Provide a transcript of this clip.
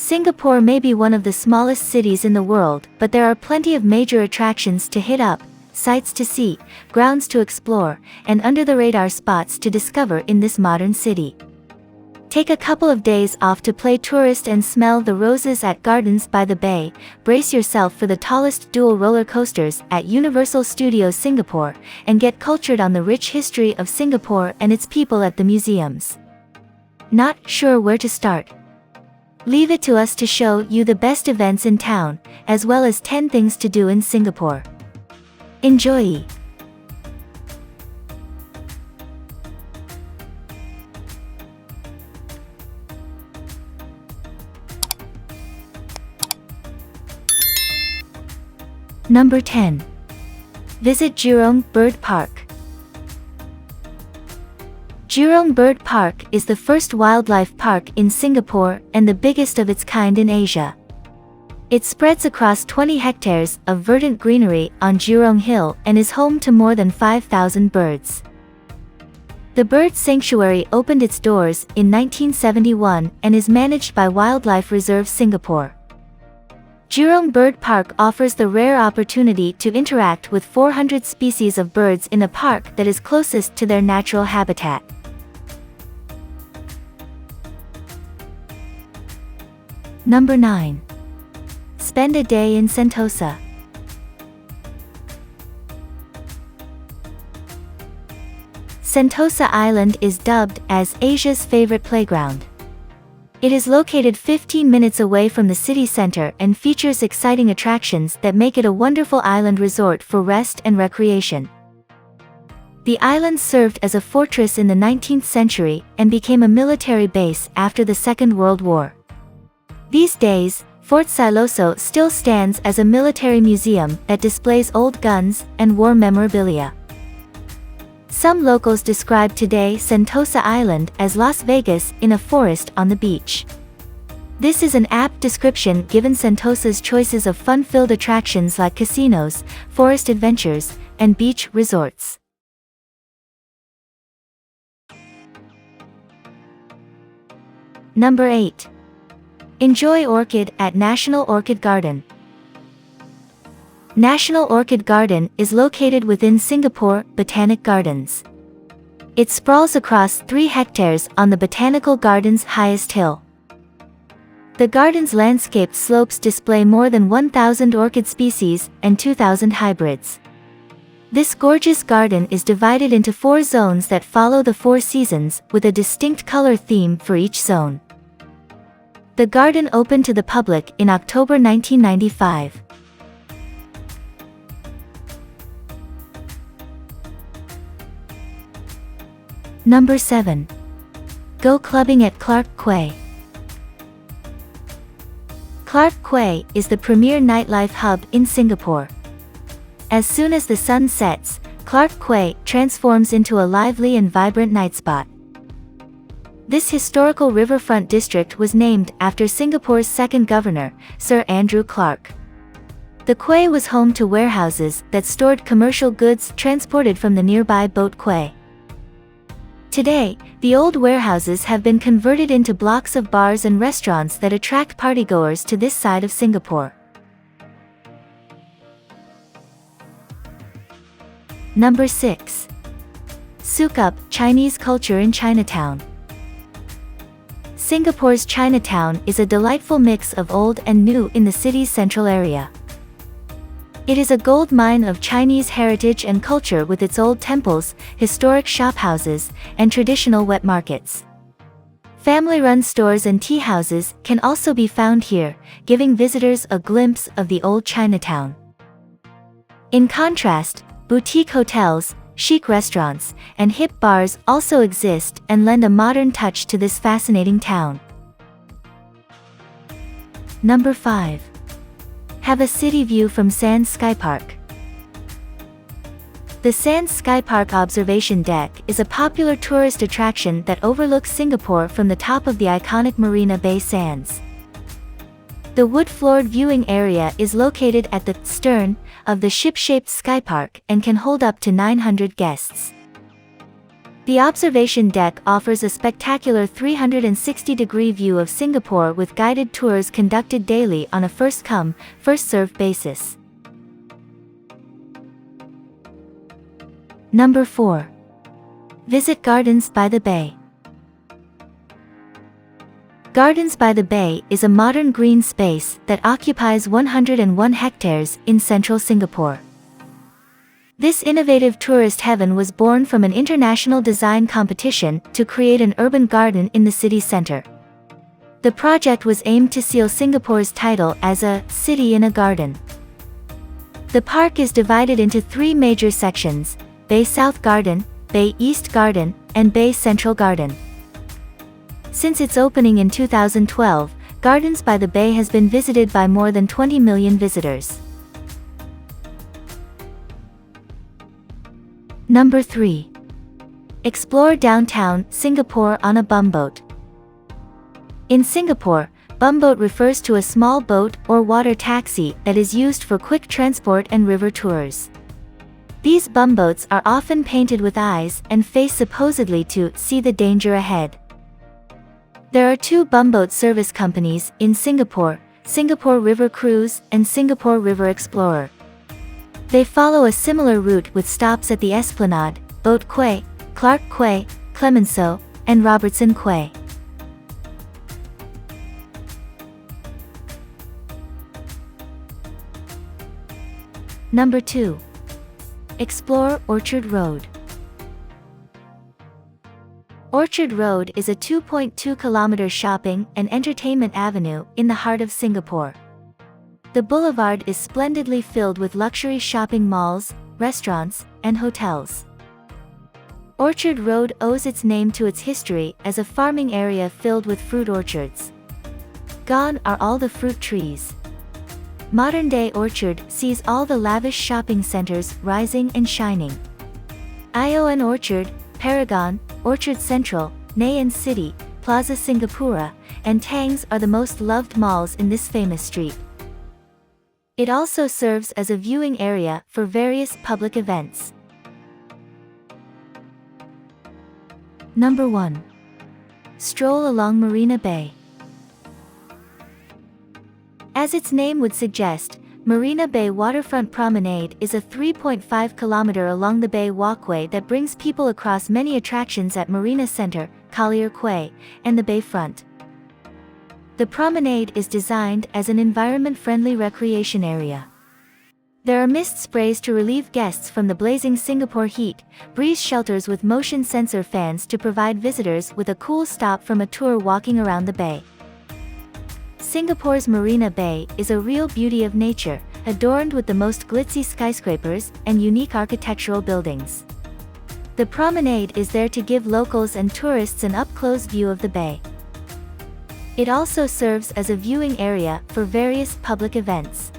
Singapore may be one of the smallest cities in the world, but there are plenty of major attractions to hit up, sights to see, grounds to explore, and under-the-radar spots to discover in this modern city. Take a couple of days off to play tourist and smell the roses at Gardens by the Bay, brace yourself for the tallest dual roller coasters at Universal Studios Singapore, and get cultured on the rich history of Singapore and its people at the museums. Not sure where to start? Leave it to us to show you the best events in town, as well as 10 things to do in Singapore. Enjoy! Number 10. Visit Jurong Bird Park. Jurong Bird Park is the first wildlife park in Singapore and the biggest of its kind in Asia. It spreads across 20 hectares of verdant greenery on Jurong Hill and is home to more than 5,000 birds. The bird sanctuary opened its doors in 1971 and is managed by Wildlife Reserve Singapore. Jurong Bird Park offers the rare opportunity to interact with 400 species of birds in a park that is closest to their natural habitat. Number 9. Spend a day in Sentosa. Sentosa Island is dubbed as Asia's favorite playground. It is located 15 minutes away from the city center and features exciting attractions that make it a wonderful island resort for rest and recreation. The island served as a fortress in the 19th century and became a military base after the Second World War. These days, Fort Siloso still stands as a military museum that displays old guns and war memorabilia. Some locals describe today Sentosa Island as Las Vegas in a forest on the beach. This is an apt description given Sentosa's choices of fun-filled attractions like casinos, forest adventures, and beach resorts. Number 8. Enjoy orchid at National Orchid Garden. National Orchid Garden is located within Singapore Botanic Gardens. It sprawls across 3 hectares on the Botanical Gardens' highest hill. The garden's landscaped slopes display more than 1,000 orchid species and 2,000 hybrids. This gorgeous garden is divided into 4 zones that follow the 4 seasons, with a distinct color theme for each zone. The garden opened to the public in October 1995. Number 7. Go clubbing at Clarke Quay. Clarke Quay is the premier nightlife hub in Singapore. As soon as the sun sets, Clarke Quay transforms into a lively and vibrant night spot. This historical riverfront district was named after Singapore's second governor, Sir Andrew Clarke. The quay was home to warehouses that stored commercial goods transported from the nearby Boat Quay. Today, the old warehouses have been converted into blocks of bars and restaurants that attract partygoers to this side of Singapore. Number 6. Soak up Chinese culture in Chinatown. Singapore's Chinatown is a delightful mix of old and new in the city's central area. It is a gold mine of Chinese heritage and culture with its old temples, historic shophouses, and traditional wet markets. Family-run stores and tea houses can also be found here, giving visitors a glimpse of the old Chinatown. In contrast, boutique hotels, chic restaurants, and hip bars also exist and lend a modern touch to this fascinating town. Number 5. Have a city view from Sands Skypark. The Sands Skypark observation deck is a popular tourist attraction that overlooks Singapore from the top of the iconic Marina Bay Sands. The wood-floored viewing area is located at the stern of the ship-shaped Skypark and can hold up to 900 guests. The observation deck offers a spectacular 360-degree view of Singapore with guided tours conducted daily on a first-come, first-served basis. Number 4. Visit Gardens by the Bay. Gardens by the Bay is a modern green space that occupies 101 hectares in central Singapore. This innovative tourist heaven was born from an international design competition to create an urban garden in the city center. The project was aimed to seal Singapore's title as a city in a garden. The park is divided into 3 major sections: Bay South Garden, Bay East Garden, and Bay Central Garden. Since its opening in 2012, Gardens by the Bay has been visited by more than 20 million visitors. Number 3. Explore downtown Singapore on a bumboat. In Singapore, bumboat refers to a small boat or water taxi that is used for quick transport and river tours. These bumboats are often painted with eyes and face supposedly to see the danger ahead. There are 2 bumboat service companies in Singapore, Singapore River Cruise and Singapore River Explorer. They follow a similar route with stops at the Esplanade, Boat Quay, Clark Quay, Clemenceau, and Robertson Quay. Number 2. Explore Orchard Road. Orchard Road is a 2.2-kilometer shopping and entertainment avenue in the heart of Singapore. The boulevard is splendidly filled with luxury shopping malls, restaurants, and hotels. Orchard Road owes its name to its history as a farming area filled with fruit orchards. Gone are all the fruit trees. Modern-day Orchard sees all the lavish shopping centers rising and shining. ION Orchard, Paragon, Orchard Central, Nayan City, Plaza Singapura, and Tangs are the most loved malls in this famous street. It also serves as a viewing area for various public events. Number 1. Stroll along Marina Bay. As its name would suggest, Marina Bay Waterfront Promenade is a 3.5-kilometer along the bay walkway that brings people across many attractions at Marina Centre, Collier Quay, and the bayfront. The promenade is designed as an environment-friendly recreation area. There are mist sprays to relieve guests from the blazing Singapore heat, breeze shelters with motion sensor fans to provide visitors with a cool stop from a tour walking around the bay. Singapore's Marina Bay is a real beauty of nature, adorned with the most glitzy skyscrapers and unique architectural buildings. The promenade is there to give locals and tourists an up-close view of the bay. It also serves as a viewing area for various public events.